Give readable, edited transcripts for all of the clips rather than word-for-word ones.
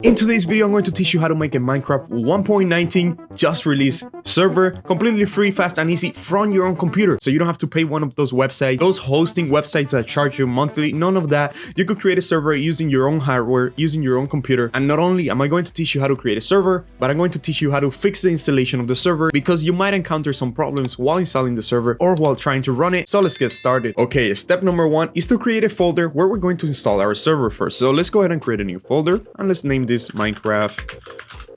In today's video, I'm going to teach you how to make a Minecraft 1.19 just released server, completely free, fast and easy from your own computer. So you don't have to pay one of those websites, those hosting websites that charge you monthly, none of that. You could create a server using your own hardware, using your own computer. And not only am I going to teach you how to create a server, but I'm going to teach you how to fix the installation of the server because you might encounter some problems while installing the server or while trying to run it. So let's get started. Okay, step number one is to create a folder where we're going to install our server first. So let's go ahead and create a new folder and let's name this Minecraft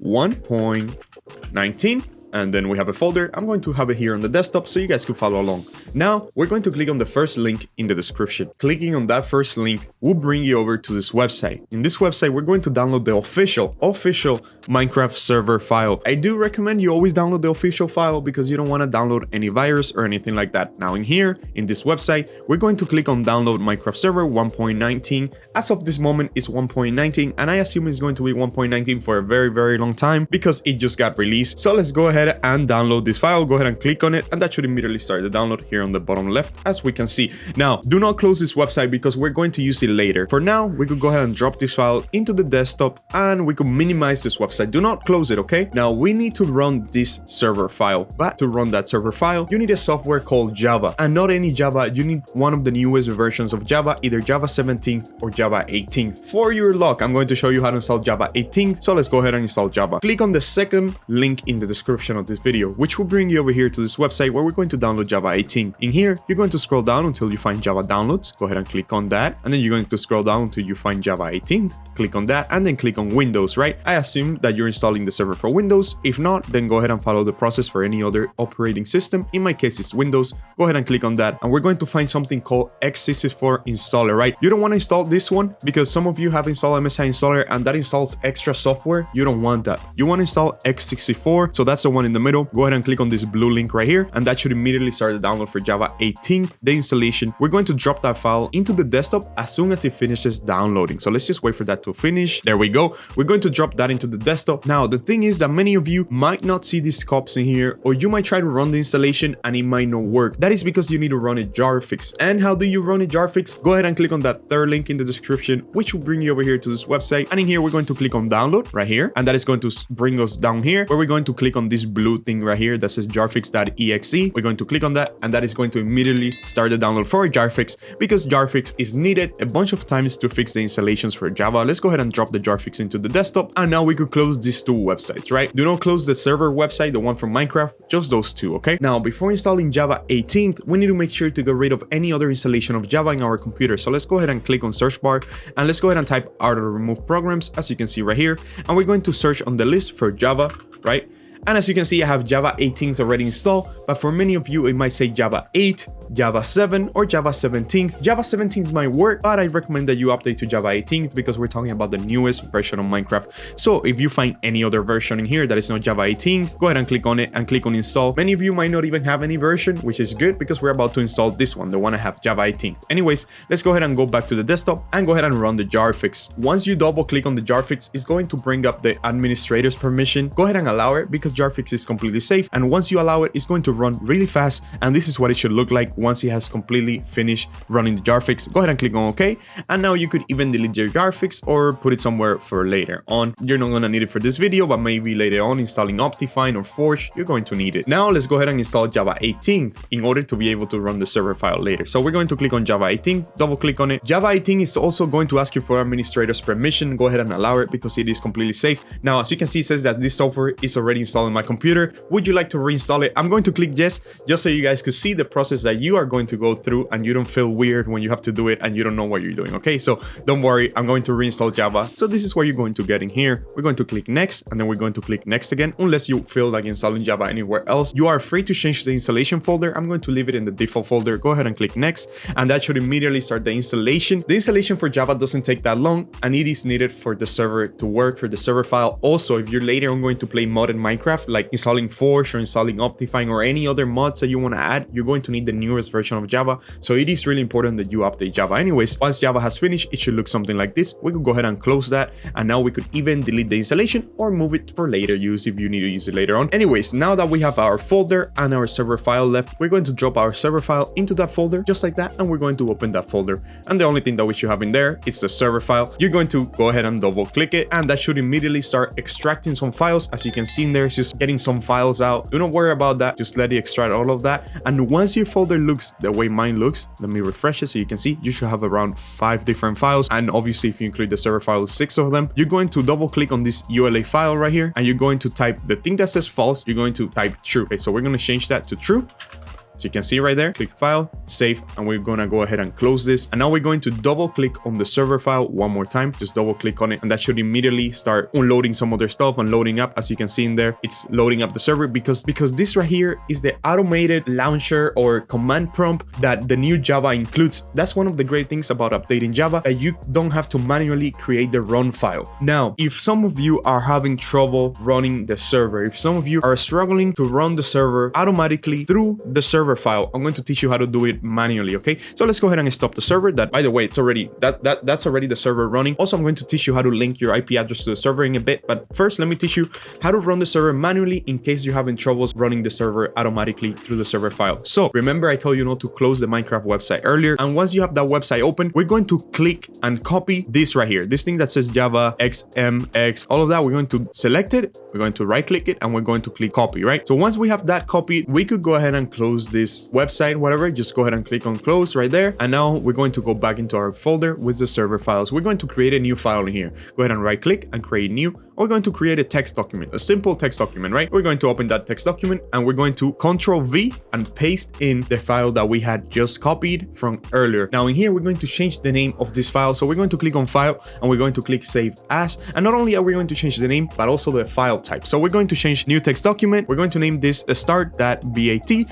1.19. And then we have a folder. I'm going to have it here on the desktop so you guys can follow along. Now we're going to click on the first link in the description. Clicking on that first link will bring you over to this website. In this website, we're going to download the official Minecraft server file. I do recommend you always download the official file because you don't want to download any virus or anything like that. Now in here, in this website, we're going to click on download Minecraft server 1.19. As of this moment, it's 1.19 and I assume it's going to be 1.19 for a very, very long time because it just got released. So let's go ahead and download this file. Go ahead and click on it and that should immediately start the download here on the bottom left, as we can see. Now do not close this website because we're going to use it later. For now, we could go ahead and drop this file into the desktop and we could minimize this website. Do not close it, okay? Now we need to run this server file, but to run that server file you need a software called Java, and not any Java. You need one of the newest versions of Java, either Java 17th or Java 18th. For your luck, I'm going to show you how to install Java 18th, so let's go ahead and install Java. Click on the second link in the description of this video, which will bring you over here to this website where we're going to download Java 18. In here, you're going to scroll down until you find Java downloads. Go ahead and click on that, and then you're going to scroll down until you find Java 18. Click on that, and then click on Windows, right? I assume that you're installing the server for Windows. If not, then go ahead and follow the process for any other operating system. In my case, it's Windows. Go ahead and click on that, and we're going to find something called x64 installer, right? You don't want to install this one because some of you have installed MSI installer and that installs extra software. You don't want that. You want to install x64, so that's the one in the middle. Go ahead and click on this blue link right here, and that should immediately start the download for Java 18, the installation. We're going to drop that file into the desktop as soon as it finishes downloading. So let's just wait for that to finish. There we go. We're going to drop that into the desktop. Now, the thing is that many of you might not see these scopes in here, or you might try to run the installation and it might not work. That is because you need to run a Jarfix. And how do you run a Jarfix? Go ahead and click on that third link in the description, which will bring you over here to this website. And in here, we're going to click on download right here, and that is going to bring us down here where we're going to click on this blue thing right here that says jarfix.exe. We're going to click on that, and that is going to immediately start the download for Jarfix because Jarfix is needed a bunch of times to fix the installations for Java. Let's go ahead and drop the Jarfix into the desktop, and now we could close these two websites, right? Do not close the server website, the one from Minecraft, just those two, okay? Now, before installing Java 18th, we need to make sure to get rid of any other installation of Java in our computer. So let's go ahead and click on search bar, and let's go ahead and type auto remove programs, as you can see right here, and we're going to search on the list for Java, right? And as you can see, I have Java 18th already installed, but for many of you, it might say Java 8, Java 7, or Java 17th. Java 17th might work, but I recommend that you update to Java 18th because we're talking about the newest version of Minecraft. So if you find any other version in here that is not Java 18th, go ahead and click on it and click on install. Many of you might not even have any version, which is good because we're about to install this one, the one I have, Java 18th. Anyways, let's go ahead and go back to the desktop and go ahead and run the Jarfix. Once you double click on the Jarfix, it's going to bring up the administrator's permission. Go ahead and allow it because Jarfix is completely safe, and once you allow it, it's going to run really fast, and this is what it should look like once it has completely finished running the Jarfix. Go ahead and click on OK, and now you could even delete your Jarfix or put it somewhere for later on. You're not going to need it for this video, but maybe later on installing Optifine or Forge, you're going to need it. Now let's go ahead and install Java 18th in order to be able to run the server file later. So we're going to click on Java 18, double click on it. Java 18 is also going to ask you for administrator's permission. Go ahead and allow it because it is completely safe. Now, as you can see, it says that this software is already installed in my computer. Would you like to reinstall it? I'm going to click yes, just so you guys could see the process that you are going to go through and you don't feel weird when you have to do it and you don't know what you're doing, okay? So don't worry, I'm going to reinstall Java. So this is what you're going to get in here. We're going to click next, and then we're going to click next again. Unless you feel like installing Java anywhere else, you are free to change the installation folder. I'm going to leave it in the default folder. Go ahead and click next, and that should immediately start the installation. The installation for Java doesn't take that long, and it is needed for the server to work, for the server file. Also, if you're later on going to play modded Minecraft, Minecraft, like installing Forge or installing Optifine or any other mods that you want to add, you're going to need the newest version of Java. So it is really important that you update Java. Anyways, once Java has finished, it should look something like this. We could go ahead and close that, and now we could even delete the installation or move it for later use if you need to use it later on. Anyways, now that we have our folder and our server file left, we're going to drop our server file into that folder just like that, and we're going to open that folder. And the only thing that we should have in there is the server file. You're going to go ahead and double click it, and that should immediately start extracting some files. As you can see in there, it's just getting some files out. Do not worry about that, just let it extract all of that. And once your folder looks the way mine looks, let me refresh it so you can see, you should have around 5 different files, and obviously if you include the server file, 6 of them. You're going to double click on this ULA file right here, and you're going to type the thing that says false, you're going to type true. Okay, so we're going to change that to true. So you can see right there, click file, save, and we're gonna go ahead and close this. And now we're going to double click on the server file one more time. Just double click on it, and that should immediately start unloading some other stuff and loading up. As you can see in there, it's loading up the server because this right here is the automated launcher or command prompt that the new Java includes. That's one of the great things about updating Java, that you don't have to manually create the run file. Now, if some of you are having trouble running the server, if some of you are struggling to run the server automatically through the server file, I'm going to teach you how to do it manually. Okay, so let's go ahead and stop the server. That, by the way, it's already that's already the server running. Also, I'm going to teach you how to link your IP address to the server in a bit, but first let me teach you how to run the server manually in case you're having troubles running the server automatically through the server file. So remember, I told you not to close the Minecraft website earlier, and once you have that website open, we're going to click and copy this right here, this thing that says Java XMX, all of that. We're going to select it, we're going to right click it, and we're going to click copy. Right, so once we have that copied, we could go ahead and close this website, whatever. Just go ahead and click on close right there, and now we're going to go back into our folder with the server files. We're going to create a new file in here. Go ahead and right click and create new. We're going to create a text document, a simple text document, right? We're going to open that text document, and we're going to Control V and paste in the file that we had just copied from earlier. Now in here, we're going to change the name of this file. So we're going to click on file, and we're going to click save as. And not only are we going to change the name, but also the file type. So we're going to change new text document. We're going to name this start.bat,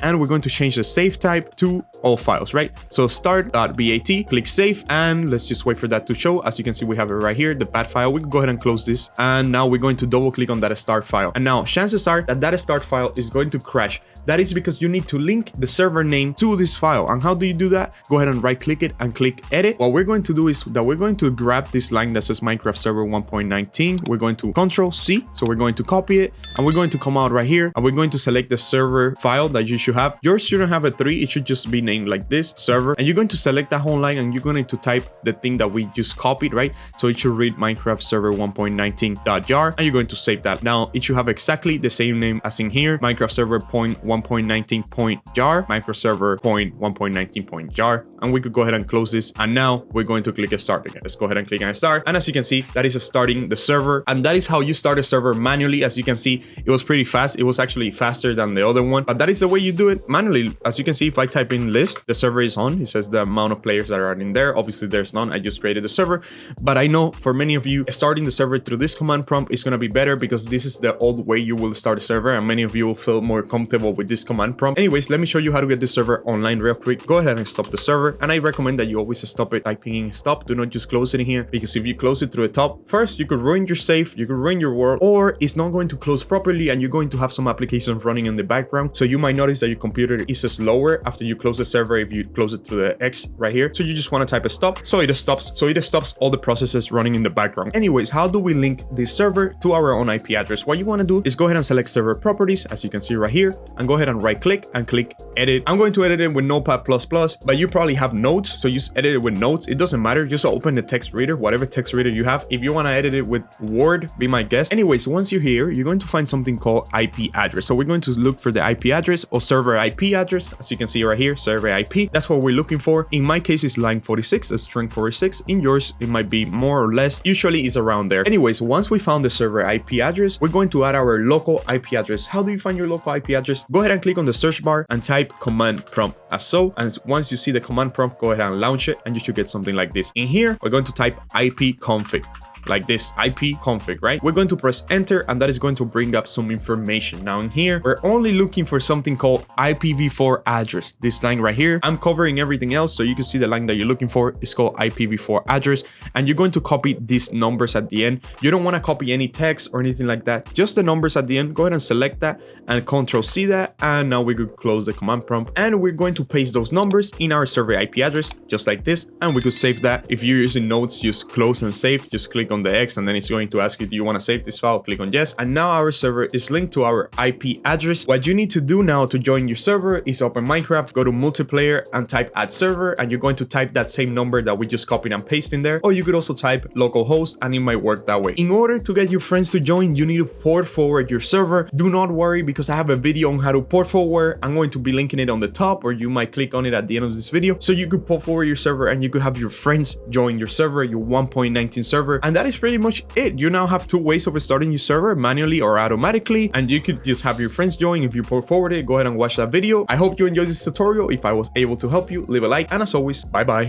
and we're going to change the save type to all files, right? So start.bat, click save, and let's just wait for that to show. As you can see, we have it right here, the bat file. We can go ahead and close this, and now we're going to double click on that start file. And now chances are that start file is going to crash. That is because you need to link the server name to this file. And how do you do that? Go ahead and right click it and click edit. What we're going to do is that we're going to grab this line that says Minecraft server 1.19. We're going to Control C. So we're going to copy it, and we're going to come out right here, and we're going to select the server file that you should have. Yours shouldn't have a 3. It should just be named like this, server. And you're going to select that whole line, and you're going to type the thing that we just copied, right? So it should read Minecraft server 1.19.jar, and you're going to save that. Now it should have exactly the same name as in here, Minecraft server 1.19.jar, Minecraft server 1.19.jar, and we could go ahead and close this. And now we're going to click start again. Let's go ahead and click on start, and as you can see, that is starting the server. And that is how you start a server manually. As you can see, it was pretty fast. It was actually faster than the other one, but that is the way you do it manually. As you can see, if I type in list, the server is on. It says the amount of players that are in there. Obviously there's none. I just created the server, but I know for many of you, starting the server through this command prompt is going to be better because this is the old way you will start a server, and many of you will feel more comfortable with this command prompt. Anyways, let me show you how to get this server online real quick. Go ahead and stop the server, and I recommend that you always stop it typing in stop. Do not just close it in here, because if you close it through the top, first you could ruin your save, you could ruin your world, or it's not going to close properly, and you're going to have some applications running in the background. So you might notice that your computer is slower after you close the server if you close it through the X right here. So you just want to type a stop, so it stops all the processes running in the background. Anyways, how do we link this server to our own IP address? What you want to do is go ahead and select server properties, as you can see right here, and go ahead and right click and click edit. I'm going to edit it with Notepad++, but you probably have Notes, so you edit it with Notes. It doesn't matter, just open the text reader, whatever text reader you have. If you want to edit it with Word, be my guest. Anyways, once you're here, you're going to find something called IP address. So we're going to look for the IP address or server IP address. As you can see right here, server IP, that's what we're looking for. In my case, it's line 46, a string 46. In yours, it might be more or less. Usually it's around there. Anyways, once we found the server IP address, we're going to add our local IP address. How do you find your local IP address? Go ahead and click on the search bar and type command prompt as so. And once you see the command prompt, go ahead and launch it, and you should get something like this. In here, we're going to type ipconfig. like this IP config, right? We're going to press enter, and that is going to bring up some information. Now in here, we're only looking for something called IPv4 address. This line right here, I'm covering everything else, so you can see the line that you're looking for is called IPv4 address, and you're going to copy these numbers at the end. You don't want to copy any text or anything like that, just the numbers at the end. Go ahead and select that and Control C that, and now we could close the command prompt, and we're going to paste those numbers in our server IP address just like this, and we could save that. If you're using Notes, just close and save. Just click on the X, and then it's going to ask you, do you want to save this file? Click on yes, and now our server is linked to our IP address. What you need to do now to join your server is open Minecraft, go to multiplayer, and type add server, and you're going to type that same number that we just copied and pasted in there, or you could also type localhost, and it might work that way. In order to get your friends to join, you need to port forward your server. Do not worry, because I have a video on how to port forward. I'm going to be linking it on the top, or you might click on it at the end of this video, so you could port forward your server and you could have your friends join your server, your 1.19 server. And that is pretty much it. You now have two ways of restarting your server, manually or automatically, and you could just have your friends join. If you port forward it, go ahead and watch that video. I hope you enjoyed this tutorial. If I was able to help you, leave a like, and as always, bye bye.